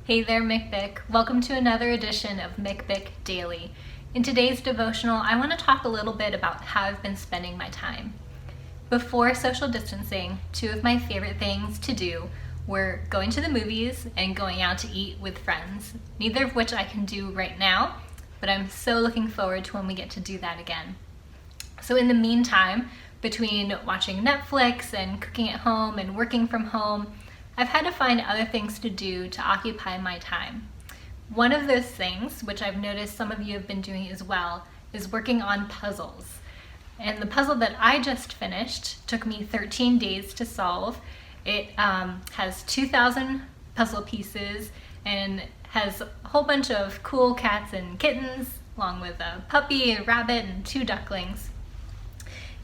Hey there, McBIC. Welcome to another edition of McBIC Daily. In today's devotional, I want to talk a little bit about how I've been spending my time. Before social distancing, two of my favorite things to do were going to the movies and going out to eat with friends, neither of which I can do right now, but I'm so looking forward to when we get to do that again. So in the meantime, between watching Netflix and cooking at home and working from home, I've had to find other things to do to occupy my time. One of those things, which I've noticed some of you have been doing as well, is working on puzzles. And the puzzle that I just finished took me 13 days to solve. It has 2,000 puzzle pieces and has a whole bunch of cool cats and kittens, along with a puppy, a rabbit, and 2 ducklings.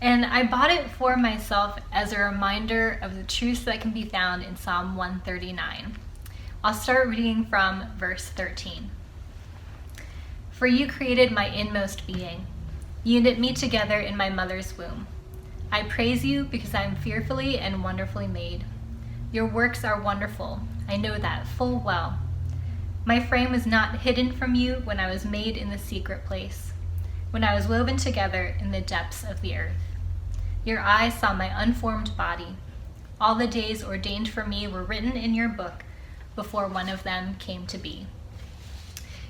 And I bought it for myself as a reminder of the truths that can be found in Psalm 139. I'll start reading from verse 13. For you created my inmost being. You knit me together in my mother's womb. I praise you because I am fearfully and wonderfully made. Your works are wonderful. I know that full well. My frame was not hidden from you when I was made in the secret place, when I was woven together in the depths of the earth. Your eyes saw my unformed body. All the days ordained for me were written in your book before one of them came to be.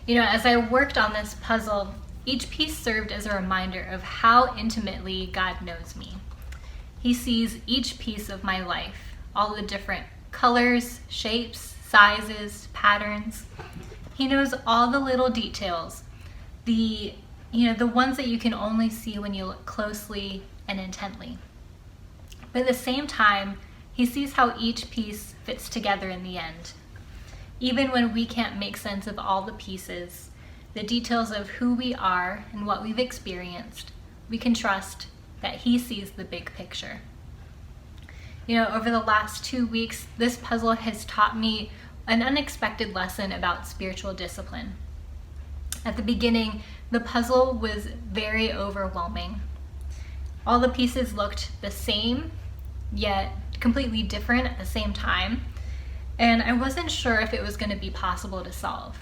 As I worked on this puzzle, each piece served as a reminder of how intimately God knows me. He sees each piece of my life, all the different colors, shapes, sizes, patterns. He knows all the little details, the ones that you can only see when you look closely and intently. But at the same time, he sees how each piece fits together in the end. Even when we can't make sense of all the pieces, the details of who we are and what we've experienced, we can trust that he sees the big picture. Over the last 2 weeks, this puzzle has taught me an unexpected lesson about spiritual discipline. At the beginning, the puzzle was very overwhelming. All the pieces looked the same, yet completely different at the same time, and I wasn't sure if it was going to be possible to solve.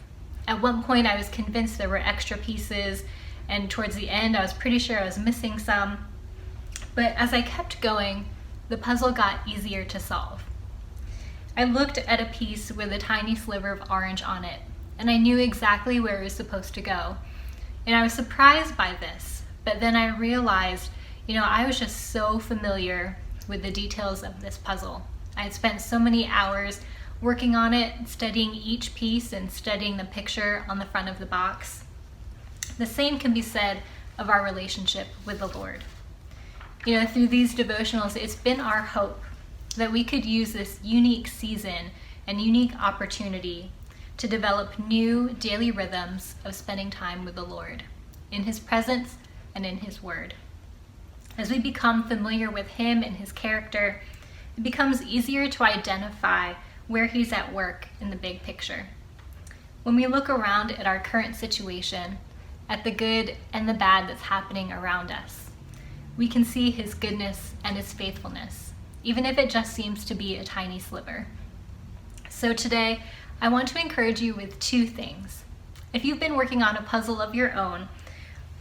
At one point, I was convinced there were extra pieces, and towards the end, I was pretty sure I was missing some. But as I kept going, the puzzle got easier to solve. I looked at a piece with a tiny sliver of orange on it, and I knew exactly where it was supposed to go. And I was surprised by this, but then I realized I was just so familiar with the details of this puzzle. I had spent so many hours working on it, studying each piece and studying the picture on the front of the box. The same can be said of our relationship with the Lord. Through these devotionals, it's been our hope that we could use this unique season and unique opportunity to develop new daily rhythms of spending time with the Lord, in His presence and in His Word. As we become familiar with Him and His character, it becomes easier to identify where He's at work in the big picture. When we look around at our current situation, at the good and the bad that's happening around us, we can see His goodness and His faithfulness, even if it just seems to be a tiny sliver. So today, I want to encourage you with 2 things. If you've been working on a puzzle of your own,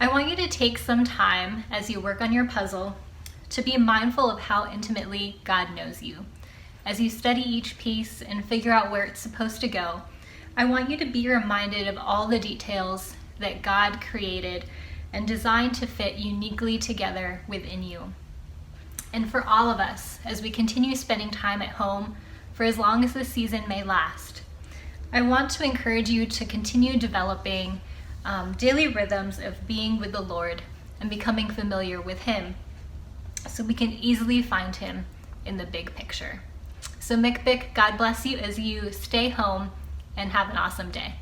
I want you to take some time as you work on your puzzle to be mindful of how intimately God knows you. As you study each piece and figure out where it's supposed to go, I want you to be reminded of all the details that God created and designed to fit uniquely together within you. And for all of us, as we continue spending time at home for as long as the season may last, I want to encourage you to continue developing daily rhythms of being with the Lord and becoming familiar with Him so we can easily find Him in the big picture. So McBIC, God bless you as you stay home and have an awesome day.